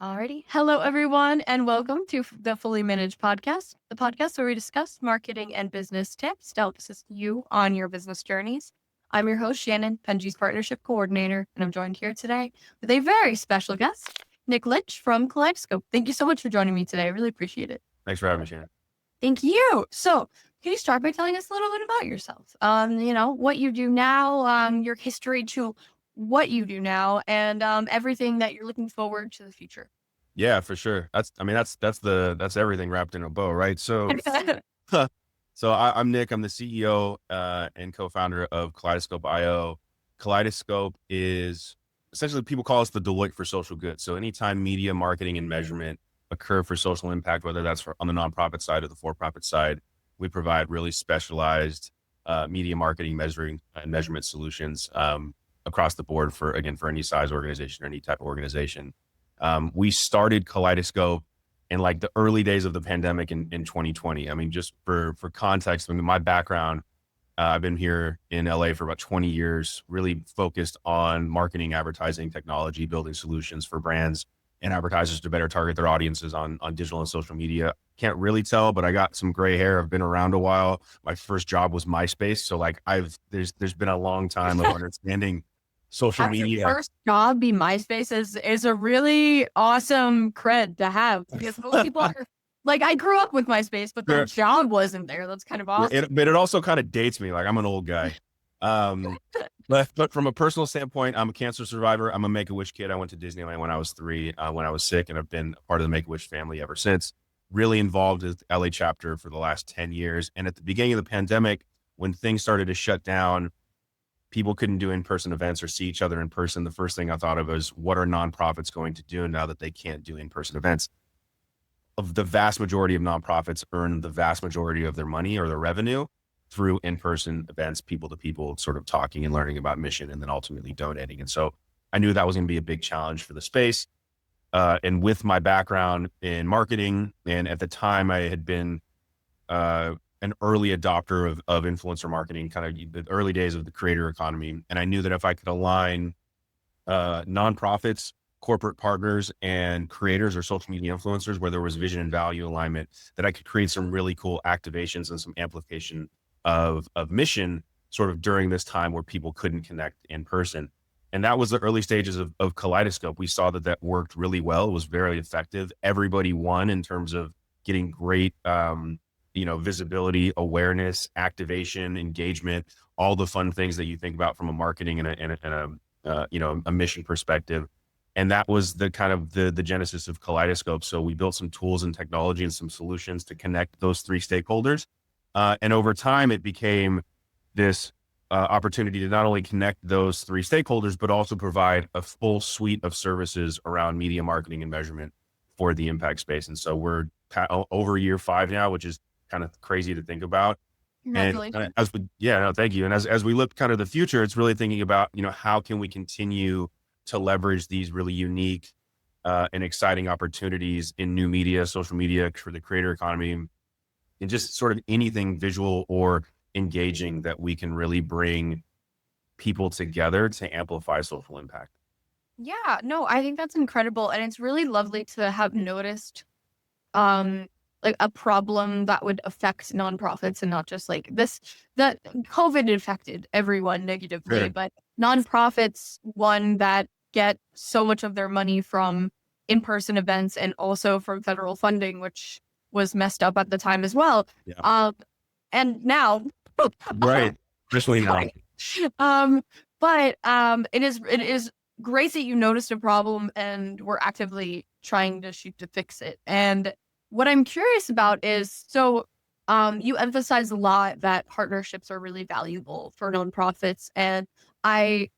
Alrighty. Hello, everyone, and welcome to the Fully Managed Podcast, the podcast where we discuss marketing and business tips to help assist you on your business journeys. I'm your host, Shannon, Penji's partnership coordinator, and I'm joined here today with a very special guest, Nick Lynch from Kaleidoscope. Thank you so much for joining me today. I really appreciate it. Thanks for having me, Shannon. Thank you. So, can you start by telling us a little bit about yourself? What you do now, your history to what you do now, and everything that you're looking forward to the future. Yeah, for sure. That's everything wrapped in a bow, right? So, I'm Nick. I'm the CEO and co-founder of Kaleidoscope IO. Kaleidoscope is essentially, people call us the Deloitte for social good. So anytime media marketing and measurement occur for social impact, whether that's on the nonprofit side or the for-profit side, we provide really specialized media marketing measuring and measurement solutions across the board for any size organization or any type of organization. We started Kaleidoscope in like the early days of the pandemic in 2020. I mean, just for context, my background, I've been here in LA for about 20 years, really focused on marketing, advertising, technology, building solutions for brands and advertisers to better target their audiences on digital and social media. Can't really tell, but I got some gray hair. I've been around a while. My first job was MySpace. So like there's been a long time of understanding social Having media. your first job be MySpace is a really awesome cred to have, because most people are like, I grew up with MySpace, but the job wasn't there. That's kind of awesome. But it also kind of dates me. Like, I'm an old guy. But from a personal standpoint, I'm a cancer survivor. I'm a Make-A-Wish kid. I went to Disneyland when I was 3, when I was sick, and I've been part of the Make-A-Wish family ever since. Really involved with the LA chapter for the last 10 years. And at the beginning of the pandemic, when things started to shut down, people couldn't do in-person events or see each other in person. The first thing I thought of was, what are nonprofits going to do now that they can't do in-person events? Of the vast majority of nonprofits earn the vast majority of their money or their revenue through in-person events, people to people, sort of talking and learning about mission, and then ultimately donating. And so I knew that was going to be a big challenge for the space. And with my background in marketing, and at the time I had been an early adopter of influencer marketing, kind of the early days of the creator economy. And I knew that if I could align nonprofits, corporate partners, and creators or social media influencers where there was vision and value alignment, that I could create some really cool activations and some amplification of mission sort of during this time where people couldn't connect in person. And that was the early stages of Kaleidoscope. We saw that worked really well. It was very effective. Everybody won in terms of getting great visibility, awareness, activation, engagement, all the fun things that you think about from a marketing and a mission perspective. And that was the kind of the genesis of Kaleidoscope. So we built some tools and technology and some solutions to connect those 3 stakeholders. And over time, it became this opportunity to not only connect those 3 stakeholders, but also provide a full suite of services around media marketing and measurement for the impact space. And so we're over year 5 now, which is kind of crazy to think about. Congratulations. And thank you. And as we look kind of the future, it's really thinking about, how can we continue to leverage these really unique and exciting opportunities in new media, social media, for the creator economy, and just sort of anything visual or engaging that we can really bring people together to amplify social impact. Yeah, no, I think that's incredible. And it's really lovely to have noticed like a problem that would affect nonprofits, and not just like this, that COVID affected everyone negatively, Sure. but nonprofits, one that get so much of their money from in-person events and also from federal funding, which was messed up at the time as well. Yeah. And now, Right. Especially now. right. But it is great that you noticed a problem and we're actively trying to shoot to fix it. And what I'm curious about is, so you emphasize a lot that partnerships are really valuable for nonprofits. And I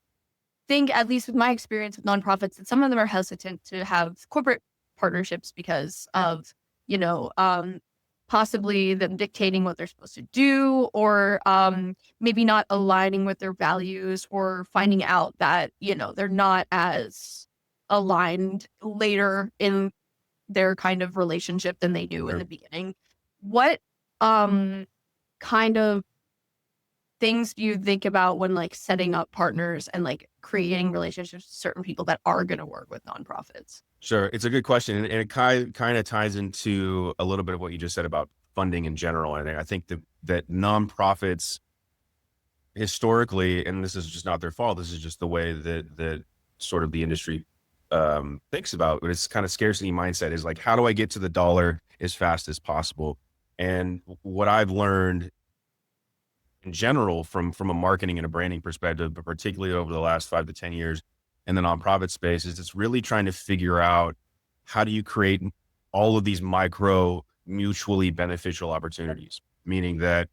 think, at least with my experience with nonprofits, that some of them are hesitant to have corporate partnerships because of, possibly them dictating what they're supposed to do, or maybe not aligning with their values, or finding out that, they're not as aligned later in their kind of relationship than they do in the beginning. What kind of things do you think about when like setting up partners and like creating relationships with certain people that are going to work with nonprofits? Sure. It's a good question. And it kind of ties into a little bit of what you just said about funding in general. And I think that nonprofits historically, and this is just not their fault, this is just the way that sort of the industry thinks about it. It's kind of scarcity mindset is like, how do I get to the dollar as fast as possible? And what I've learned in general from a marketing and a branding perspective, but particularly over the last 5 to 10 years in the nonprofit space, is it's really trying to figure out how do you create all of these micro mutually beneficial opportunities, meaning that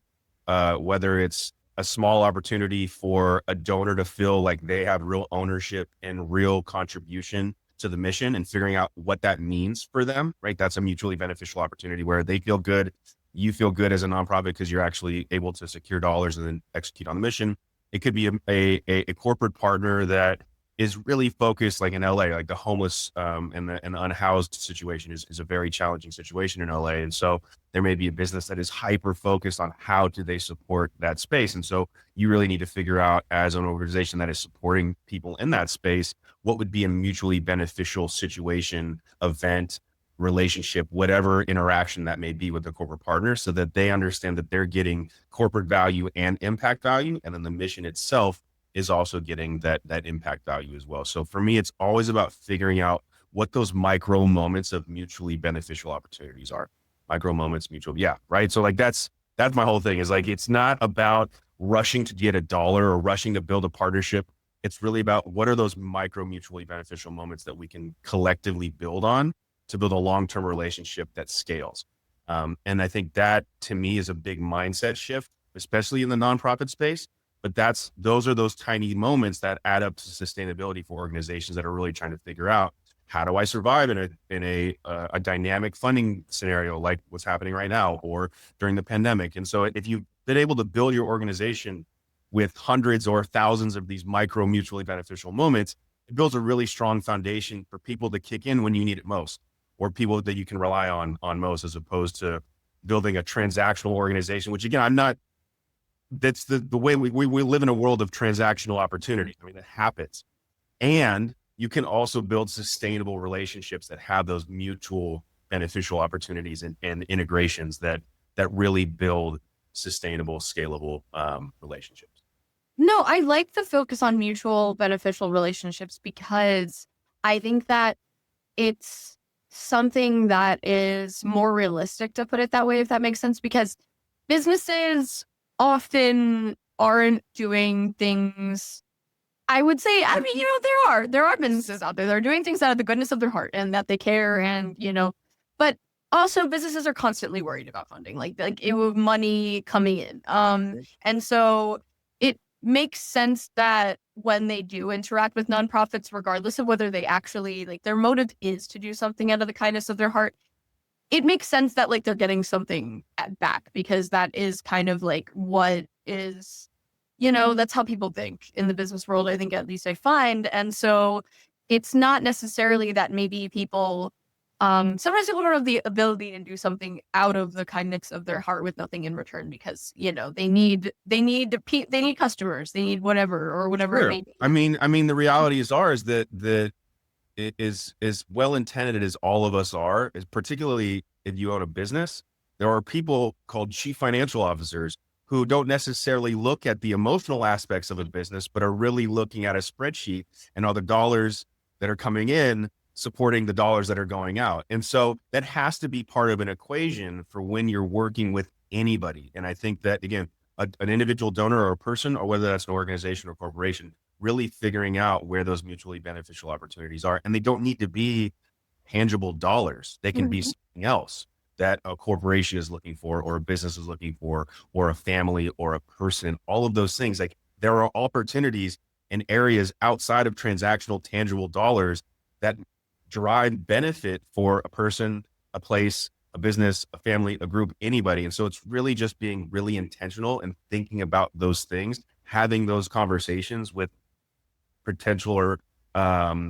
whether it's a small opportunity for a donor to feel like they have real ownership and real contribution to the mission and figuring out what that means for them, right? That's a mutually beneficial opportunity where they feel good. You feel good as a nonprofit because you're actually able to secure dollars and then execute on the mission. It could be a corporate partner that is really focused, like in LA, like the homeless and the unhoused situation is a very challenging situation in LA. And so there may be a business that is hyper focused on how do they support that space. And so you really need to figure out, as an organization that is supporting people in that space, what would be a mutually beneficial situation, event, relationship, whatever interaction that may be with the corporate partner, so that they understand that they're getting corporate value and impact value. And then the mission itself is also getting that impact value as well. So for me, it's always about figuring out what those micro moments of mutually beneficial opportunities are. Micro moments, mutual. Yeah. Right. So like, that's my whole thing, is like, it's not about rushing to get a dollar or rushing to build a partnership. It's really about what are those micro mutually beneficial moments that we can collectively build on to build a long-term relationship that scales. And I think that, to me, is a big mindset shift, especially in the nonprofit space. But those are those tiny moments that add up to sustainability for organizations that are really trying to figure out, how do I survive in a dynamic funding scenario like what's happening right now or during the pandemic. And so if you've been able to build your organization with hundreds or thousands of these micro mutually beneficial moments, it builds a really strong foundation for people to kick in when you need it most, or people that you can rely on most, as opposed to building a transactional organization, which, again, that's the way we live in a world of transactional opportunity. I mean, it happens. And you can also build sustainable relationships that have those mutual beneficial opportunities and integrations that really build sustainable, scalable relationships. No, I like the focus on mutual beneficial relationships because I think that it's something that is more realistic, to put it that way, if that makes sense, because businesses often aren't doing things. I would say, I mean, there are businesses out there that are doing things out of the goodness of their heart and that they care, and but also businesses are constantly worried about funding, like money coming in. And so it makes sense that when they do interact with nonprofits, regardless of whether they actually, like, their motive is to do something out of the kindness of their heart, it makes sense that, like, they're getting something back, because that is kind of like what is, that's how people think in the business world, I think, at least I find. And so it's not necessarily that maybe people, sometimes people don't have the ability to do something out of the kindness of their heart with nothing in return, because, they need customers, they need whatever, or whatever it Sure. may be. I mean, the reality is that it is as well intended as all of us are, is particularly if you own a business. There are people called chief financial officers who don't necessarily look at the emotional aspects of a business, but are really looking at a spreadsheet and all the dollars that are coming in supporting the dollars that are going out. And so that has to be part of an equation for when you're working with anybody. And I think that, again, an individual donor or a person, or whether that's an organization or corporation, really figuring out where those mutually beneficial opportunities are. And they don't need to be tangible dollars. They can be Mhm. something else that a corporation is looking for, or a business is looking for, or a family or a person. All of those things, like, there are opportunities in areas outside of transactional tangible dollars that derive benefit for a person, a place, a business, a family, a group, anybody. And so it's really just being really intentional and thinking about those things, having those conversations with potential or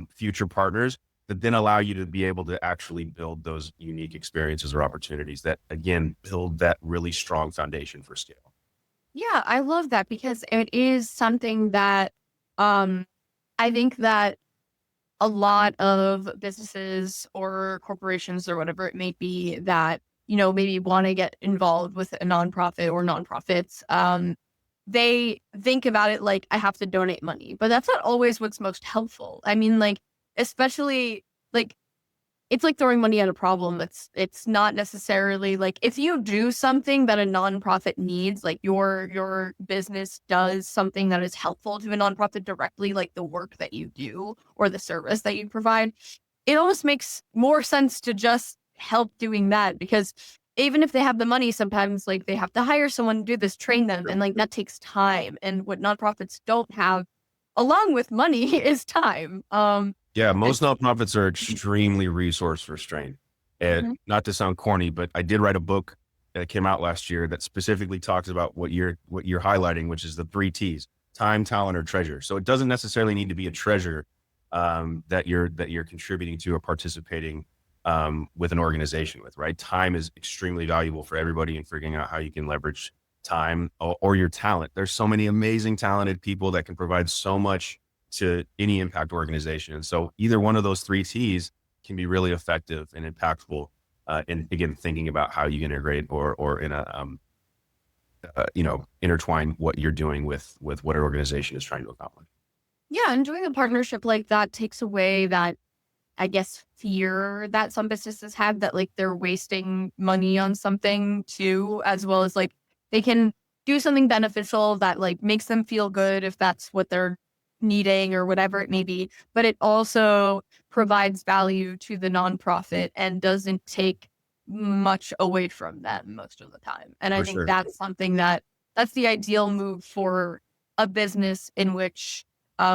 future partners that then allow you to be able to actually build those unique experiences or opportunities that, again, build that really strong foundation for scale. Yeah, I love that because it is something that um I think that a lot of businesses or corporations or whatever it may be that, maybe want to get involved with a nonprofit or nonprofits, they think about it like I have to donate money, but that's not always what's most helpful. I mean, like, especially like it's like throwing money at a problem. It's not necessarily like if you do something that a nonprofit needs, like your business does something that is helpful to a nonprofit directly, like the work that you do or the service that you provide, it almost makes more sense to just help doing that because even if they have the money, sometimes like they have to hire someone to do this, train them, and like that takes time. And what nonprofits don't have, along with money, is time. Yeah, And most nonprofits are extremely resource restrained. And Mhm. not to sound corny, but I did write a book that came out last year that specifically talks about what you're highlighting, which is the three T's: time, talent, or treasure. So it doesn't necessarily need to be a treasure that you're contributing to or participating with an organization with, right? Time is extremely valuable for everybody and figuring out how you can leverage time or your talent. There's so many amazing, talented people that can provide so much to any impact organization. And so either one of those three T's can be really effective and impactful. And again, thinking about how you integrate or in a intertwine what you're doing with what an organization is trying to accomplish. Yeah, and doing a partnership like that takes away that, I guess, fear that some businesses have that like they're wasting money on something too, as well as like they can do something beneficial that like makes them feel good if that's what they're needing or whatever it may be. But it also provides value to the nonprofit and doesn't take much away from them most of the time. And I For think sure. that's something that's the ideal move for a business in which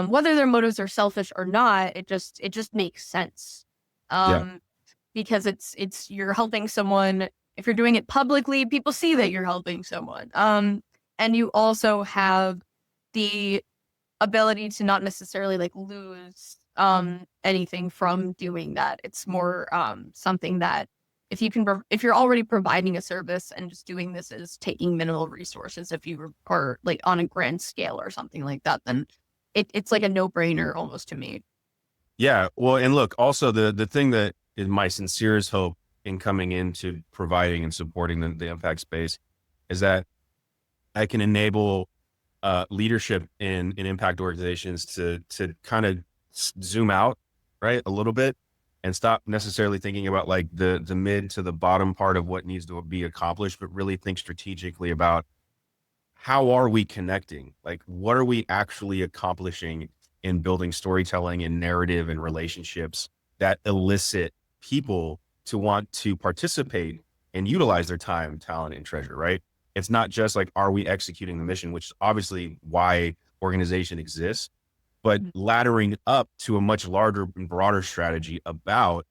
whether their motives are selfish or not, it just makes sense. Yeah. Um, because it's you're helping someone. If you're doing it publicly, people see that you're helping someone. And you also have the ability to not necessarily like lose anything from doing that. It's more something that if you're already providing a service and just doing this as taking minimal resources, if you are like on a grand scale or something like that, then it's like a no-brainer almost to me. Yeah. Well, and look, also the thing that is my sincerest hope in coming into providing and supporting the impact space is that I can enable leadership in impact organizations to kind of zoom out, right, a little bit, and stop necessarily thinking about like the mid to the bottom part of what needs to be accomplished, but really think strategically about how are we connecting? Like, what are we actually accomplishing in building storytelling and narrative and relationships that elicit people to want to participate and utilize their time, talent, and treasure, right? It's not just like, are we executing the mission, which is obviously why organization exists, but Mhm. laddering up to a much larger and broader strategy about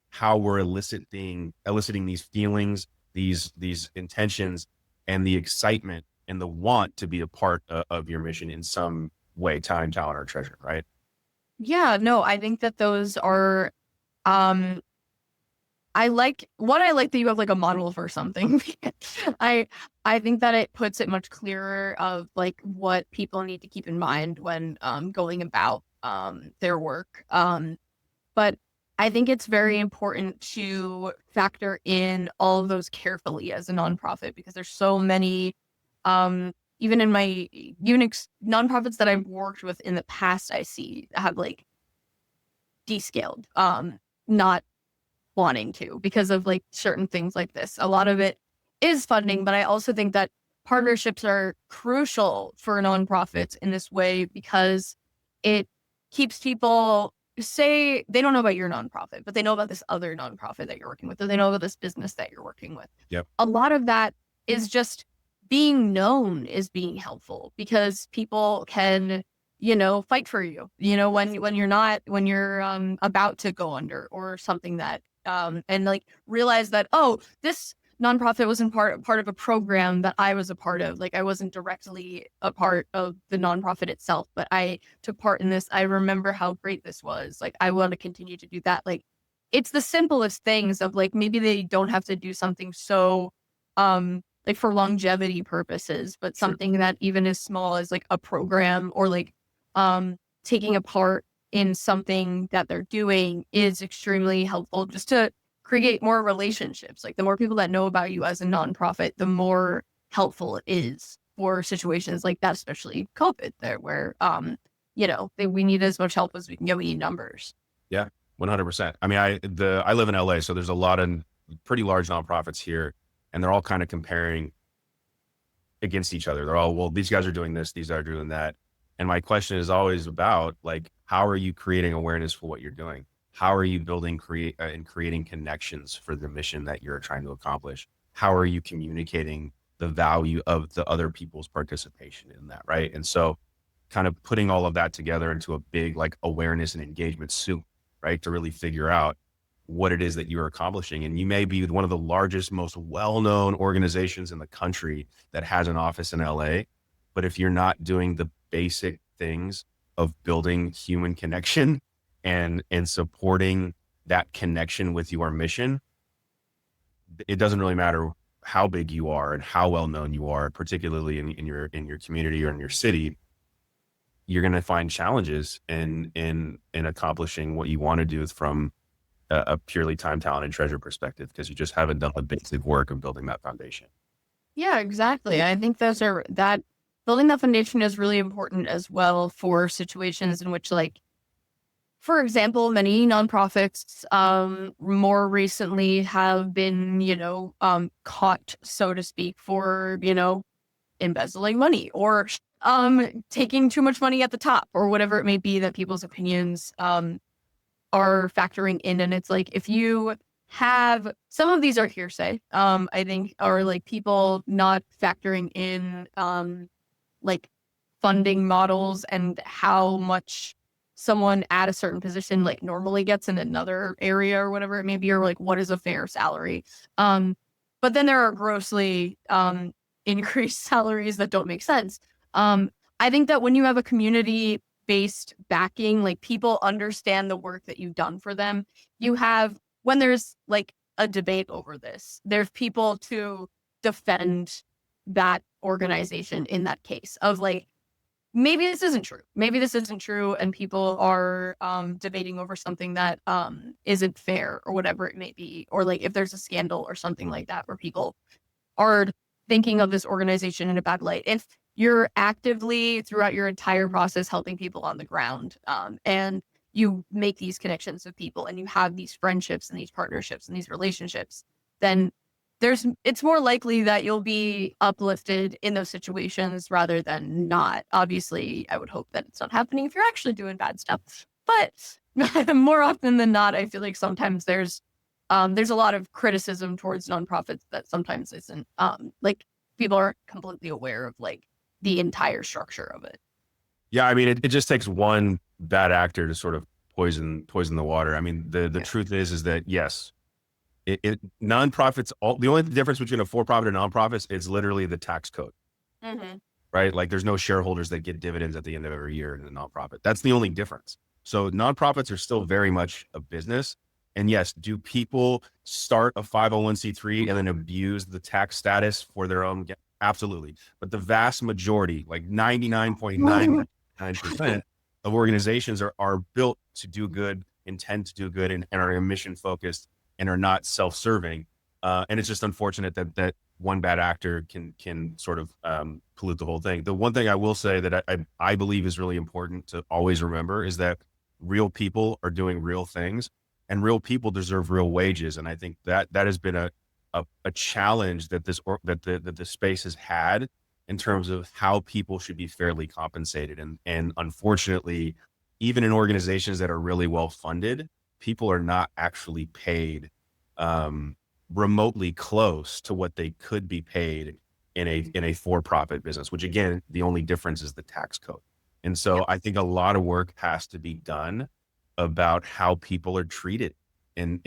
how we're eliciting these feelings, these intentions, and the excitement and the want to be a part of your mission in some way, time, talent, or treasure, right? Yeah, no, I think that those are um I like that you have like a model for something. I I think that it puts it much clearer of like what people need to keep in mind when going about their work. But I think it's very important to factor in all of those carefully as a nonprofit because there's so many um even in my Unix nonprofits that I've worked with in the past I see have like descaled not wanting to because of like certain things like this. A lot of it is funding, but I also think that partnerships are crucial for nonprofits in this way because it keeps people say they don't know about your nonprofit, but they know about this other nonprofit that you're working with, or they know about this business that you're working with. Yep. A lot of that is just being known is being helpful because people can fight for you when you're not when you're about to go under or something that and like realize that, oh, this nonprofit wasn't part of a program that I was a part of. Like I wasn't directly a part of the nonprofit itself, but I took part in this. I remember how great this was. Like I want to continue to do that. Like it's the simplest things of like maybe they don't have to do something so like for longevity purposes, but Sure. something that even as small as like a program or like taking a part in something that they're doing is extremely helpful just to create more relationships. Like the more people that know about you as a nonprofit, the more helpful it is for situations like that, especially COVID there, where we need as much help as we can get. We need numbers. Yeah, 100%. I mean, I live in LA, so there's a lot of pretty large nonprofits here, and they're all kind of comparing against each other. They're all, well, these guys are doing this, these are doing that. And my question is always about like, how are you creating awareness for what you're doing? How are you building, and creating connections for the mission that you're trying to accomplish? How are you communicating the value of the other people's participation in that, right? And so kind of putting all of that together into a big like awareness and engagement soup, right? To really figure out what it is that you're accomplishing. And you may be one of the largest, most well-known organizations in the country that has an office in LA. But if you're not doing the basic things of building human connection and supporting that connection with your mission, it doesn't really matter how big you are and how well known you are, particularly in your community or in your city. You're going to find challenges in accomplishing what you want to do from a purely time, talent, and treasure perspective, because you just haven't done the basic work of building that foundation. Yeah, exactly. I think that building that foundation is really important as well for situations in which, like, for example, many nonprofits more recently have been, caught, so to speak, for, embezzling money or taking too much money at the top or whatever it may be that people's opinions are factoring in. And it's like, if you have some of these are hearsay, I think, are like people not factoring in like funding models and how much someone at a certain position like normally gets in another area or whatever it may be, or like what is a fair salary. But then there are grossly increased salaries that don't make sense. I think that when you have a community based backing, like people understand the work that you've done for them. You have, when there's like a debate over this, there's people to defend that organization in that case of like, maybe this isn't true. Maybe this isn't true. And people are debating over something that isn't fair or whatever it may be. Or like if there's a scandal or something like that where people are thinking of this organization in a bad light. If you're actively throughout your entire process helping people on the ground, and you make these connections with people and you have these friendships and these partnerships and these relationships, then it's more likely that you'll be uplifted in those situations rather than not. Obviously, I would hope that it's not happening if you're actually doing bad stuff. But more often than not, I feel like sometimes there's a lot of criticism towards nonprofits that sometimes isn't like people aren't completely aware of like the entire structure of it. Yeah, I mean, it just takes one bad actor to sort of poison the water. I mean, the truth is that yes, nonprofits, the only difference between a for-profit and nonprofits is literally the tax code, right? Like there's no shareholders that get dividends at the end of every year in a nonprofit. That's the only difference. So nonprofits are still very much a business. And yes, do people start a 501c3 and then abuse the tax status for their own? Absolutely. But the vast majority, like 99.99% of organizations are built to do good, intend to do good, and are mission focused and are not self-serving. And it's just unfortunate that one bad actor can sort of pollute the whole thing. The one thing I will say that I believe is really important to always remember is that real people are doing real things, and real people deserve real wages. And I think that has been a challenge that the space has had in terms of how people should be fairly compensated. And unfortunately, even in organizations that are really well funded, people are not actually paid remotely close to what they could be paid in a for-profit business, which again, the only difference is the tax code. And so I think a lot of work has to be done about how people are treated in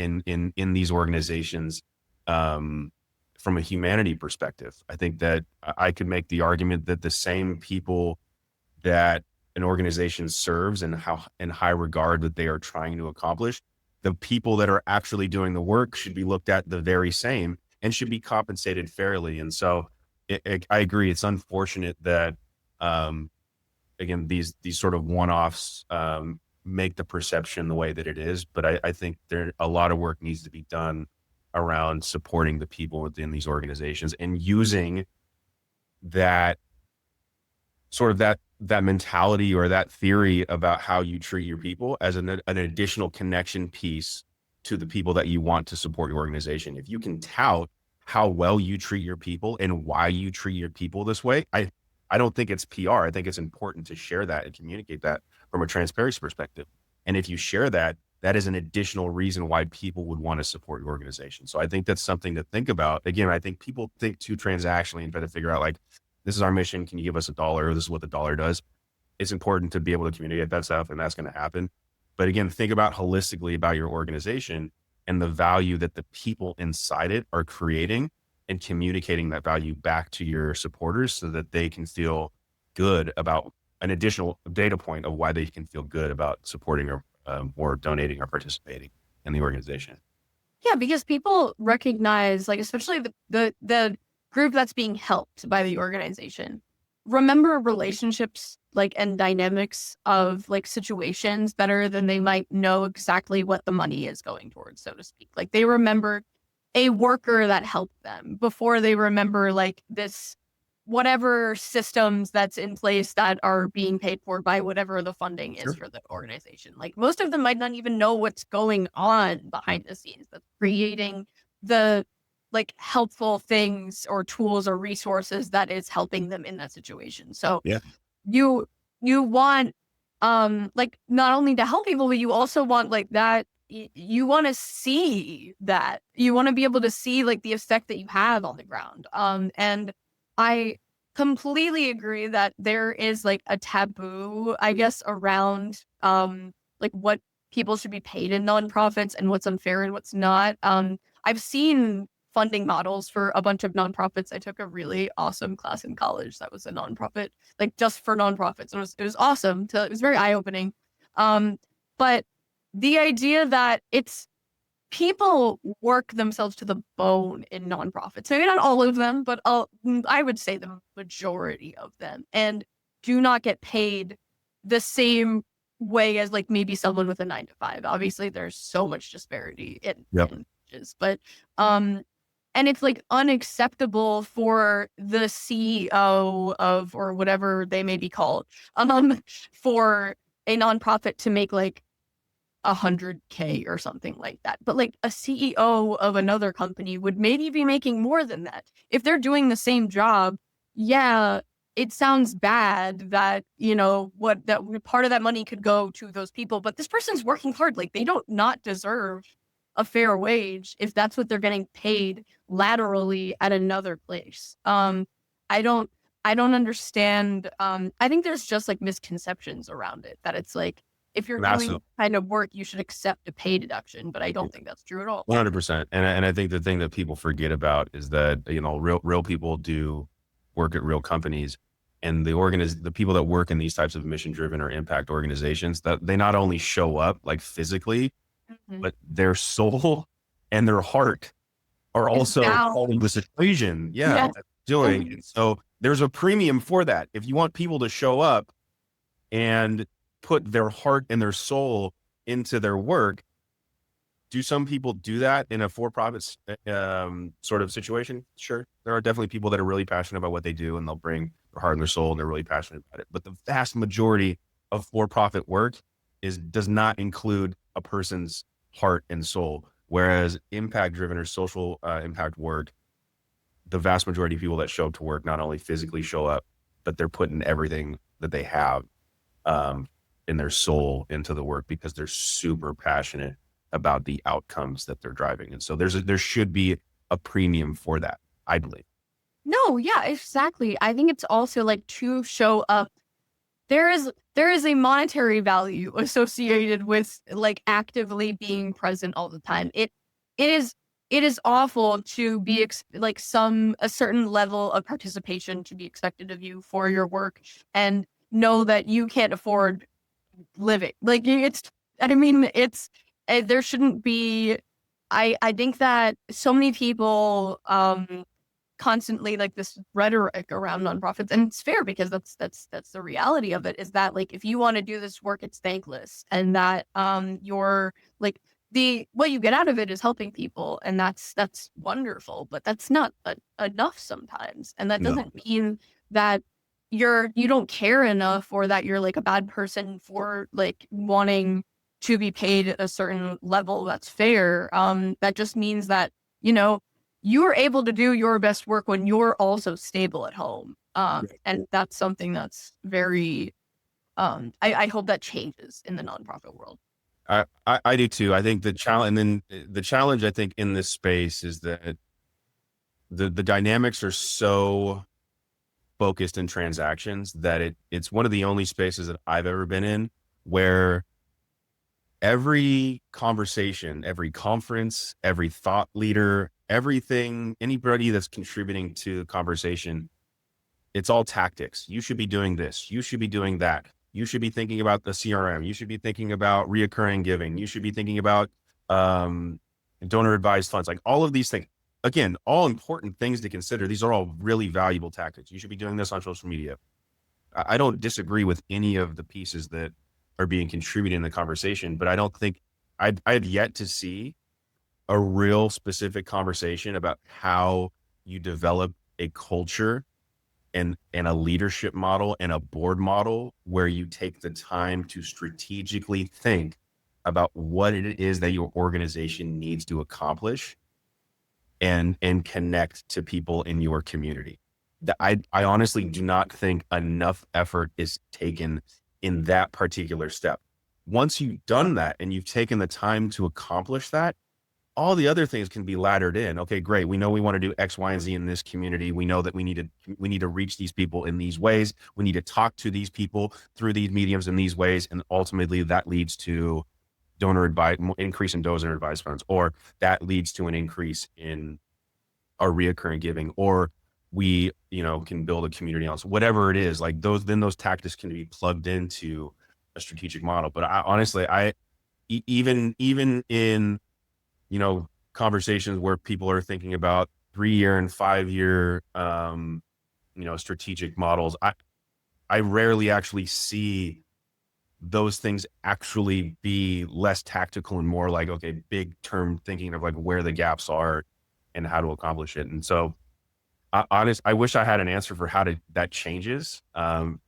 these organizations from a humanity perspective. I think that I could make the argument that the same people that an organization serves and how in high regard that they are trying to accomplish, the people that are actually doing the work should be looked at the very same. and should be compensated fairly. And so I agree. It's unfortunate that, again, these sort of one-offs make the perception the way that it is. But I think there a lot of work needs to be done around supporting the people within these organizations and using that sort of that mentality or that theory about how you treat your people as an additional connection piece to the people that you want to support your organization. If you can tout how well you treat your people and why you treat your people this way, I don't think it's PR. I think it's important to share that and communicate that from a transparency perspective. And if you share that, that is an additional reason why people would want to support your organization. So I think that's something to think about. Again, I think people think too transactionally and try to figure out like, this is our mission. Can you give us $1? This is what the dollar does. It's important to be able to communicate that stuff, and that's going to happen. But again, think about holistically about your organization and the value that the people inside it are creating and communicating that value back to your supporters so that they can feel good about an additional data point of why they can feel good about supporting or donating or participating in the organization. Yeah, because people recognize, like, especially the group that's being helped by the organization, remember relationships like and dynamics of like situations better than they might know exactly what the money is going towards, so to speak. Like they remember a worker that helped them before they remember like this whatever systems that's in place that are being paid for by whatever the funding is Sure. for the organization. Like most of them might not even know what's going on behind the scenes that's creating the like helpful things or tools or resources that is helping them in that situation. So Yeah. you want like not only to help people, but you also want like that you want to see that you want to be able to see like the effect that you have on the ground. And I completely agree that there is like a taboo, I guess, around like what people should be paid in nonprofits and what's unfair and what's not. I've seen funding models for a bunch of nonprofits. I took a really awesome class in college that was a nonprofit, like just for nonprofits. It was awesome. It was very eye opening. But the idea that it's people work themselves to the bone in nonprofits. Maybe not all of them, but I would say the majority of them, and do not get paid the same way as like maybe someone with a 9 to 5. Obviously, there's so much disparity in wages, but and it's like unacceptable for the CEO of or whatever they may be called, for a nonprofit to make like 100K or something like that. But like a CEO of another company would maybe be making more than that. If they're doing the same job, yeah, it sounds bad that, you know, what that part of that money could go to those people, but this person's working hard. Like they don't not deserve a fair wage if that's what they're getting paid laterally at another place. I don't understand. I think there's just like misconceptions around it that it's like, if you're doing Massive. kind of work, you should accept a pay deduction, but I don't think that's true at all. 100%. And I think the thing that people forget about is that, you know, real people do work at real companies, and the people that work in these types of mission driven or impact organizations, that they not only show up like physically, Mm-hmm. but their soul and their heart are It's also down. part of this equation. Yeah. Yeah. Doing. And so there's a premium for that. If you want people to show up and put their heart and their soul into their work, do some people do that in a for-profit sort of situation? Sure. There are definitely people that are really passionate about what they do, and they'll bring their heart and their soul, and they're really passionate about it. But the vast majority of for-profit work does not include a person's heart and soul. Whereas impact-driven or social impact work, the vast majority of people that show up to work not only physically show up, but they're putting everything that they have in their soul into the work because they're super passionate about the outcomes that they're driving. And so there should be a premium for that, I believe. No, yeah, exactly. I think it's also like to show up. There is a monetary value associated with like actively being present all the time. It is it is awful to be like a certain level of participation to be expected of you for your work and know that you can't afford living. Like it's, I mean, it's there shouldn't be I think that so many people constantly like this rhetoric around nonprofits, and it's fair because that's the reality of it, is that like if you want to do this work, it's thankless, and that you're like the what you get out of it is helping people, and that's wonderful, but that's not enough sometimes, and that No. doesn't mean that you don't care enough, or that you're like a bad person for like wanting to be paid a certain level that's fair. That just means that, you know, you're able to do your best work when you're also stable at home. And that's something that's very, I hope that changes in the nonprofit world. I do too. I think the challenge, and then the challenge I think in this space is that the dynamics are so focused in transactions that it's one of the only spaces that I've ever been in where every conversation, every conference, every thought leader, everything, anybody that's contributing to the conversation, it's all tactics. You should be doing this. You should be doing that. You should be thinking about the CRM. You should be thinking about reoccurring giving. You should be thinking about donor advised funds, like all of these things. Again, all important things to consider. These are all really valuable tactics. You should be doing this on social media. I don't disagree with any of the pieces that are being contributed in the conversation, but I don't think I've yet to see a real specific conversation about how you develop a culture and a leadership model and a board model where you take the time to strategically think about what it is that your organization needs to accomplish and connect to people in your community. I honestly do not think enough effort is taken in that particular step. Once you've done that and you've taken the time to accomplish that, all the other things can be laddered in. Okay, great. We know we want to do X, Y, and Z in this community. We know that we need to reach these people in these ways. We need to talk to these people through these mediums in these ways, and ultimately that leads to increase in donor advised funds, or that leads to an increase in our reoccurring giving, or we can build a community house, whatever it is. Like those tactics can be plugged into a strategic model. But I honestly, even in conversations where people are thinking about 3-year and 5-year strategic models, I rarely actually see those things actually be less tactical and more like, okay, big term thinking of like where the gaps are and how to accomplish it. And so I wish I had an answer for how that changes. And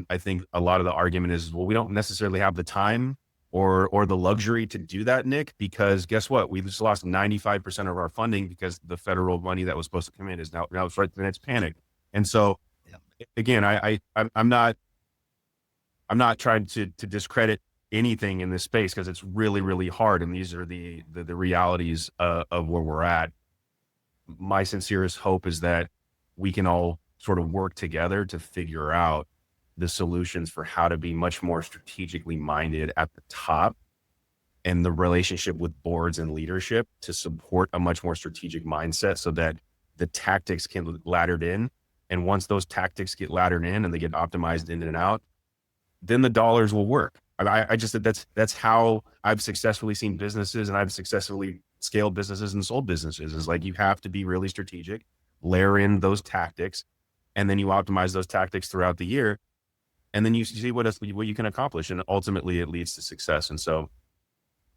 I think a lot of the argument is, well, we don't necessarily have the time or the luxury to do that, Nick, because guess what? We just lost 95% of our funding because the federal money that was supposed to come in is now it's right, and it's panicked. And so again, I'm not trying to discredit anything in this space because it's really, really hard. And these are the realities of where we're at. My sincerest hope is that we can all sort of work together to figure out the solutions for how to be much more strategically minded at the top, and the relationship with boards and leadership to support a much more strategic mindset so that the tactics can be laddered in. And once those tactics get laddered in and they get optimized in and out, then the dollars will work. I just that's how I've successfully seen businesses, and I've successfully scaled businesses and sold businesses, is like you have to be really strategic, layer in those tactics, and then you optimize those tactics throughout the year, and then you see what you can accomplish, and ultimately it leads to success. And so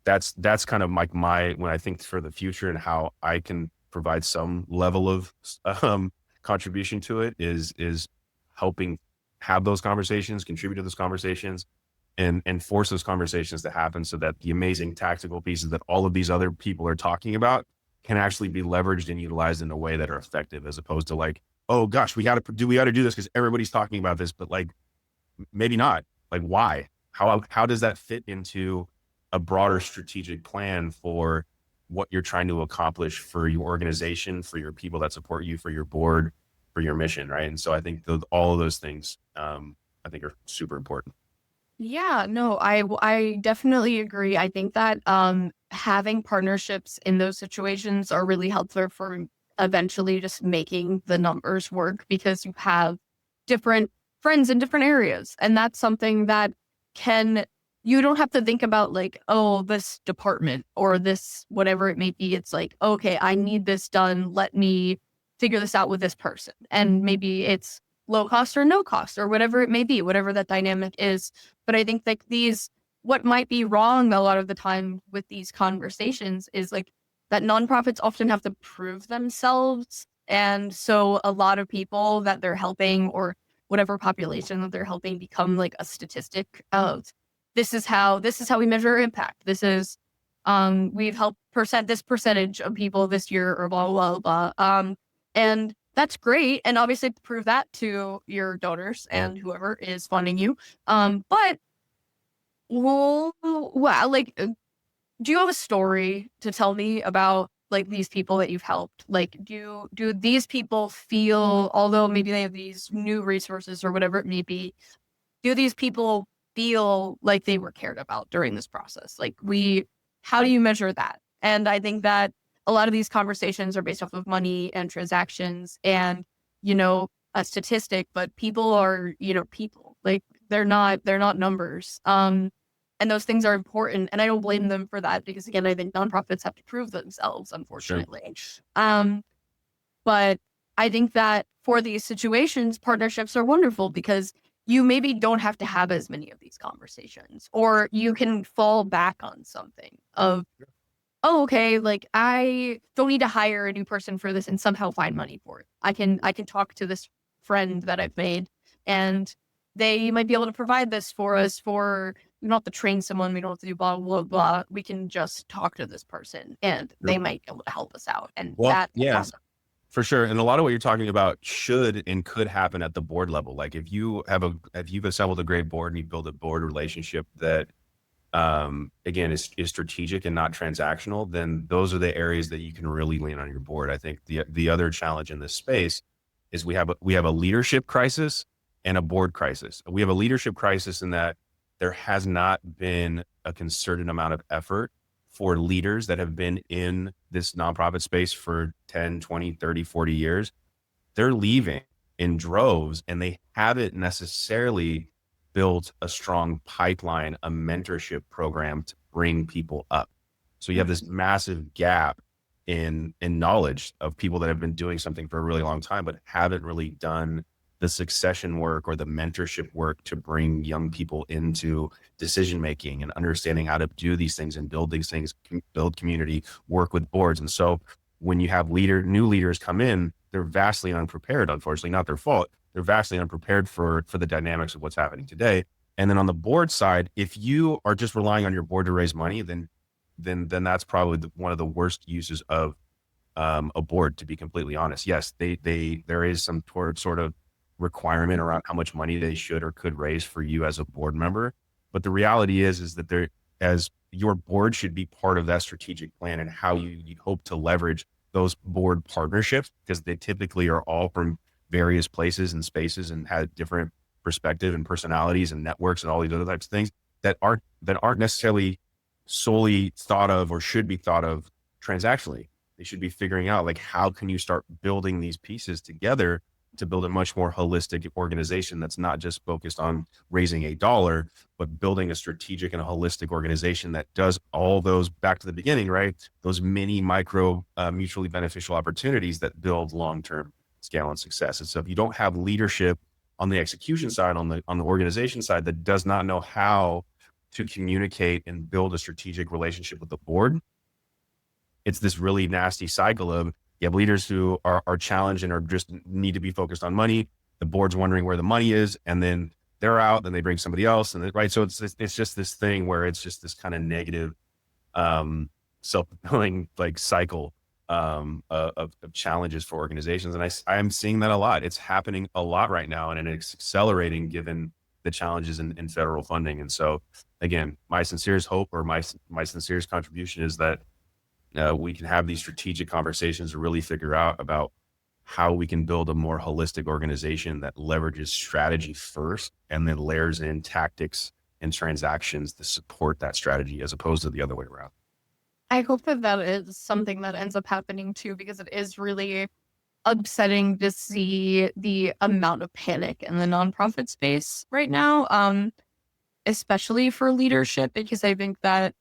that's kind of like when I think for the future and how I can provide some level of contribution to it is helping have those conversations, contribute to those conversations, and force those conversations to happen so that the amazing tactical pieces that all of these other people are talking about can actually be leveraged and utilized in a way that are effective, as opposed to like, oh gosh, we got to do this because everybody's talking about this, but like maybe not. Like why? How does that fit into a broader strategic plan for what you're trying to accomplish for your organization, for your people that support you, for your board, for your mission, right? And so I think all of those things, I think are super important. Yeah, no, I definitely agree. I think that having partnerships in those situations are really helpful for eventually just making the numbers work, because you have different friends in different areas, and that's something that can you don't have to think about like, oh, this department or this whatever it may be. It's like, okay, I need this done. Let me figure this out with this person. And maybe it's low cost or no cost or whatever it may be, whatever that dynamic is. But I think like what might be wrong a lot of the time with these conversations is like that nonprofits often have to prove themselves. And so a lot of people that they're helping or whatever population that they're helping become like a statistic of this is how we measure impact. This is we've helped this percentage of people this year or blah blah blah. And that's great. And obviously prove that to your donors and whoever is funding you. But well, wow, like do you have a story to tell me about like these people that you've helped? Like do these people feel, although maybe they have these new resources or whatever it may be, do these people feel like they were cared about during this process? Like how do you measure that? And I think that a lot of these conversations are based off of money and transactions and, a statistic, but people are, people. Like they're not numbers. And those things are important. And I don't blame them for that because again, I think nonprofits have to prove themselves, Sure. unfortunately. But I think that for these situations, partnerships are wonderful because you maybe don't have to have as many of these conversations, or you can fall back on something of, oh, okay, like I don't need to hire a new person for this and somehow find money for it. I can talk to this friend that I've made and they might be able to provide this for us for we don't have to train someone, we don't have to do blah blah blah. We can just talk to this person and they might be able to help us out. And Well, that's yeah, awesome. for sure. And a lot of what you're talking about should and could happen at the board level. Like if you've assembled a great board and you build a board relationship that again is strategic and not transactional, then those are the areas that you can really lean on your board. I think the other challenge in this space is we have a leadership crisis and a board crisis. We have a leadership crisis in that there has not been a concerted amount of effort for leaders that have been in this nonprofit space for 10, 20, 30, 40 years. They're leaving in droves and they haven't necessarily built a strong pipeline, a mentorship program to bring people up. So you have this massive gap in knowledge of people that have been doing something for a really long time, but haven't really done the succession work or the mentorship work to bring young people into decision making and understanding how to do these things and build these things, build community, work with boards. And so when you have new leaders come in, they're vastly unprepared, unfortunately, not their fault. They're vastly unprepared for the dynamics of what's happening today. And then on the board side, if you are just relying on your board to raise money, then that's probably one of the worst uses of a board, to be completely honest. Yes, there is some sort of requirement around how much money they should or could raise for you as a board member. But the reality is that as your board should be part of that strategic plan and how you hope to leverage those board partnerships, because they typically are all from various places and spaces and have different perspective and personalities and networks and all these other types of things that aren't necessarily solely thought of or should be thought of transactionally. They should be figuring out like, how can you start building these pieces together to build a much more holistic organization that's not just focused on raising a dollar, but building a strategic and a holistic organization that does all those, back to the beginning, right? Those mini micro mutually beneficial opportunities that build long-term scale and success. And so if you don't have leadership on the execution side, on the organization side, that does not know how to communicate and build a strategic relationship with the board, it's this really nasty cycle of, you have leaders who are challenged and are just need to be focused on money. The board's wondering where the money is, and then they're out, then they bring somebody else, and right. So it's just this thing where it's just this kind of negative, self-fulfilling like cycle of challenges for organizations. And I'm seeing that a lot. It's happening a lot right now, and it's accelerating given the challenges in federal funding. And so, again, my sincerest hope or my sincerest contribution is that we can have these strategic conversations to really figure out about how we can build a more holistic organization that leverages strategy first and then layers in tactics and transactions to support that strategy, as opposed to the other way around. I hope that that is something that ends up happening too, because it is really upsetting to see the amount of panic in the nonprofit space right now. especially for leadership, because I think that,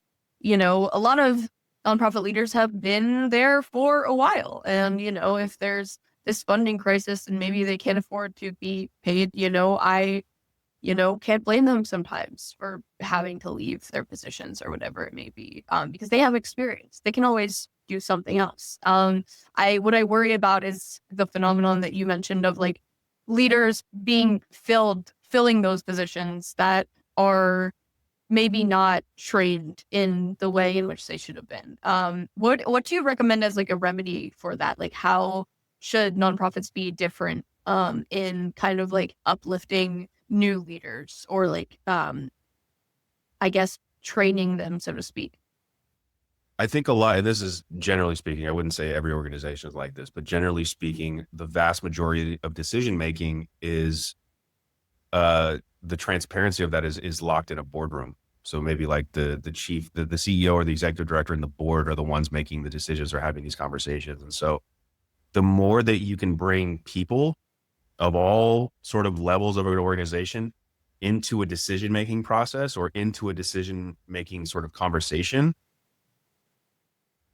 a lot of nonprofit leaders have been there for a while. And, if there's this funding crisis and maybe they can't afford to be paid, I can't blame them sometimes for having to leave their positions or whatever it may be, because they have experience. They can always do something else. What I worry about is the phenomenon that you mentioned of like leaders being filling those positions that are maybe not trained in the way in which they should have been. What do you recommend as like a remedy for that? Like, how should nonprofits be different in kind of like uplifting new leaders, or like I guess training them, so to speak? I think a lot, and this is generally speaking, I wouldn't say every organization is like this, but generally speaking, the vast majority of decision making is the transparency of that is locked in a boardroom. So maybe like the chief, the CEO or the executive director and the board are the ones making the decisions or having these conversations. And so the more that you can bring people of all sort of levels of an organization into a decision making process or into a decision making sort of conversation,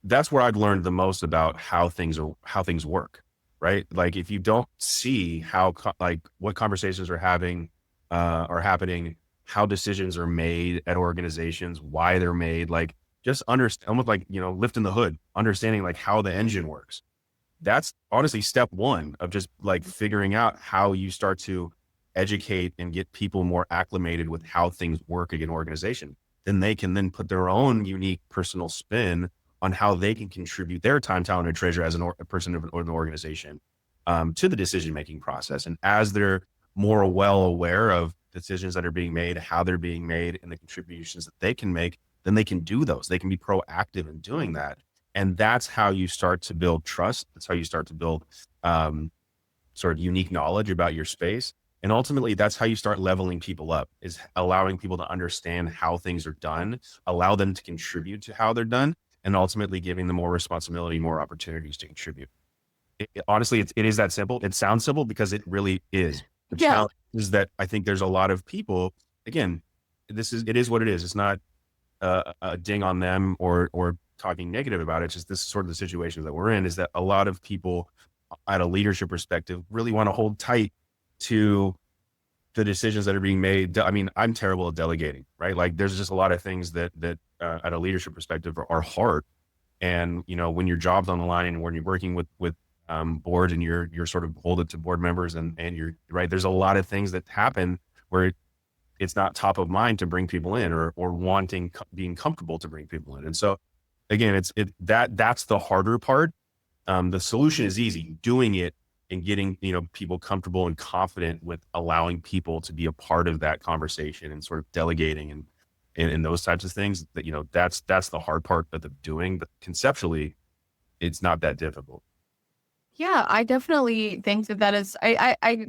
that's where I've learned the most about how things work, right? Like if you don't see how like what conversations are happening, how decisions are made at organizations, why they're made, like just understand, almost like, lifting the hood, understanding like how the engine works. That's honestly step one of just like figuring out how you start to educate and get people more acclimated with how things work in an organization. Then they can then put their own unique personal spin on how they can contribute their time, talent, and treasure as a person of an organization to the decision-making process. And as they're more well aware of decisions that are being made, how they're being made, and the contributions that they can make, then they can do those. They can be proactive in doing that. And that's how you start to build trust. That's how you start to build sort of unique knowledge about your space. And ultimately, that's how you start leveling people up, is allowing people to understand how things are done, allow them to contribute to how they're done, and ultimately giving them more responsibility, more opportunities to contribute. Honestly, it is that simple. It sounds simple because it really is. The Yeah. challenge is that I think there's a lot of people, again, it is what it is. It's not a ding on them or talking negative about it. It's just this is sort of the situation that we're in, is that a lot of people at a leadership perspective really want to hold tight to the decisions that are being made. I mean, I'm terrible at delegating, right? Like there's just a lot of things that at a leadership perspective are hard. And, when your job's on the line and when you're working with boards and you're sort of hold it to board members and you're right, there's a lot of things that happen where it's not top of mind to bring people in or being comfortable to bring people in. And so again, that's the harder part. The solution is easy, doing it and getting, people comfortable and confident with allowing people to be a part of that conversation and sort of delegating and those types of things that, that's the hard part of the doing, but conceptually it's not that difficult. Yeah, I definitely think that is, I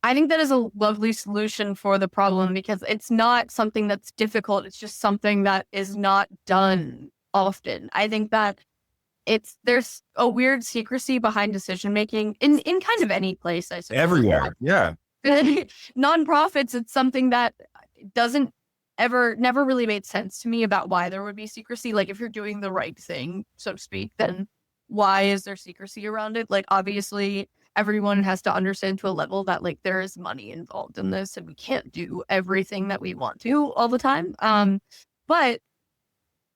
think that is a lovely solution for the problem, because it's not something that's difficult. It's just something that is not done often. I think that there's a weird secrecy behind decision making in kind of any place, I suppose. Everywhere. Yeah. Nonprofits, it's something that doesn't never really made sense to me about why there would be secrecy. Like if you're doing the right thing, so to speak, then why is there secrecy around it? Like obviously everyone has to understand to a level that like there is money involved in this and we can't do everything that we want to all the time. But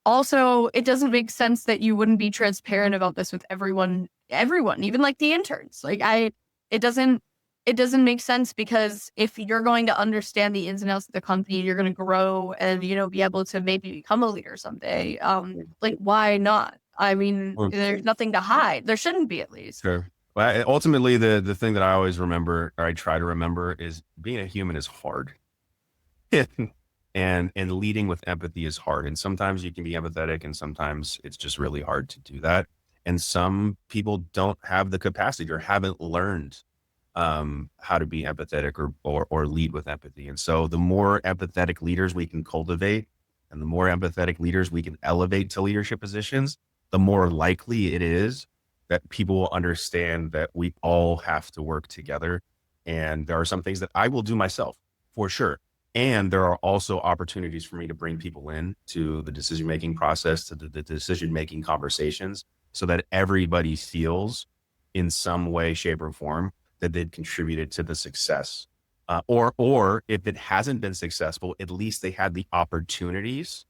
also it doesn't make sense that you wouldn't be transparent about this with everyone, even like the interns. It doesn't it doesn't make sense, because if you're going to understand the ins and outs of the company, you're going to grow and, be able to maybe become a leader someday. Like why not? I mean, Well, there's nothing to hide. There shouldn't be, at least. sure. Well, ultimately, the thing that I always remember, or I try to remember, is being a human is hard. And leading with empathy is hard. And sometimes you can be empathetic and sometimes it's just really hard to do that. And some people don't have the capacity or haven't learned how to be empathetic or lead with empathy. And so the more empathetic leaders we can cultivate and the more empathetic leaders we can elevate to leadership positions, the more likely it is that people will understand that we all have to work together. And there are some things that I will do myself for sure. And there are also opportunities for me to bring people in to the decision-making process, to the decision-making conversations, so that everybody feels in some way, shape, or form that they've contributed to the success. Or if it hasn't been successful, at least they had the opportunities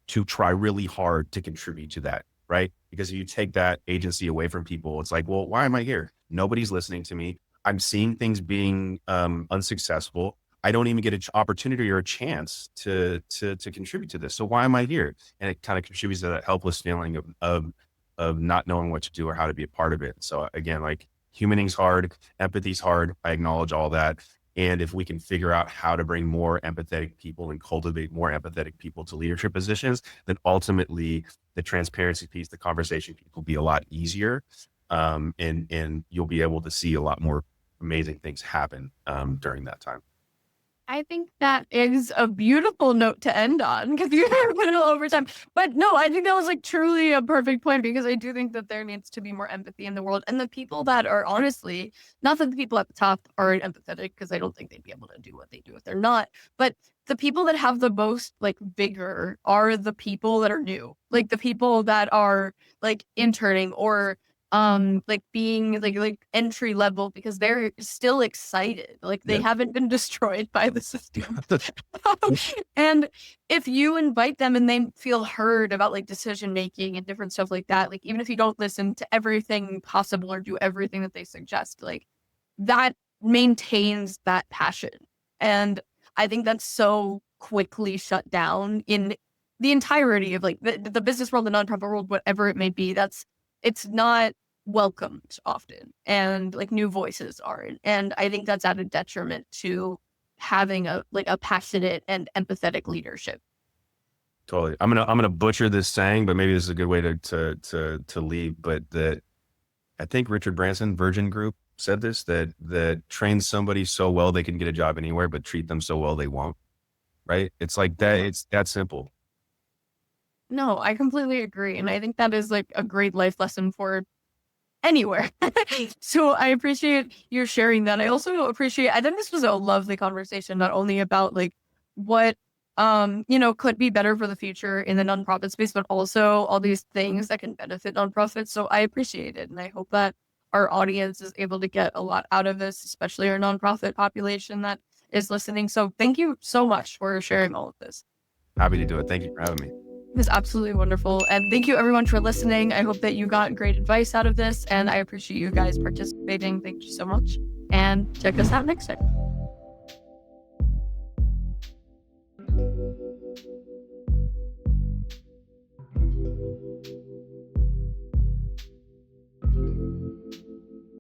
to try really hard to contribute to that, right? Because if you take that agency away from people, it's like, well, why am I here? Nobody's listening to me. I'm seeing things being unsuccessful. I don't even get an opportunity or a chance to contribute to this. So why am I here? And it kind of contributes to that helpless feeling of not knowing what to do or how to be a part of it. So again, like, humaning's hard, empathy's hard. I acknowledge all that. And if we can figure out how to bring more empathetic people and cultivate more empathetic people to leadership positions, then ultimately the transparency piece, the conversation piece will be a lot easier. And you'll be able to see a lot more amazing things happen during that time. I think that is a beautiful note to end on, because you went a little over time. But no, I think that was like truly a perfect point, because I do think that there needs to be more empathy in the world. And the people that are, honestly, not that the people at the top aren't empathetic, because I don't think they'd be able to do what they do if they're not, but the people that have the most like vigor are the people that are new, like the people that are like interning or like being like entry level, because they're still excited, like they Yeah. haven't been destroyed by the system. And if you invite them and they feel heard about like decision making and different stuff like that, like even if you don't listen to everything possible or do everything that they suggest, like that maintains that passion. And I think that's so quickly shut down in the entirety of like the business world, the nonprofit world, whatever it may be. It's not welcomed often, and like new voices aren't. And I think that's at a detriment to having a passionate and empathetic leadership. Totally. I'm gonna butcher this saying, but maybe this is a good way to leave. But that, I think Richard Branson, Virgin Group, said this, that train somebody so well they can get a job anywhere, but treat them so well they won't. Right? It's like that. It's that simple. No, I completely agree. And I think that is like a great life lesson for anywhere. So I appreciate you sharing that. I also appreciate, I think this was a lovely conversation, not only about like what could be better for the future in the nonprofit space, but also all these things that can benefit nonprofits. So I appreciate it. And I hope that our audience is able to get a lot out of this, especially our nonprofit population that is listening. So thank you so much for sharing all of this. Happy to do it. Thank you for having me. It was absolutely wonderful. And thank you everyone for listening. I hope that you got great advice out of this, and I appreciate you guys participating. Thank you so much. And check us out next time.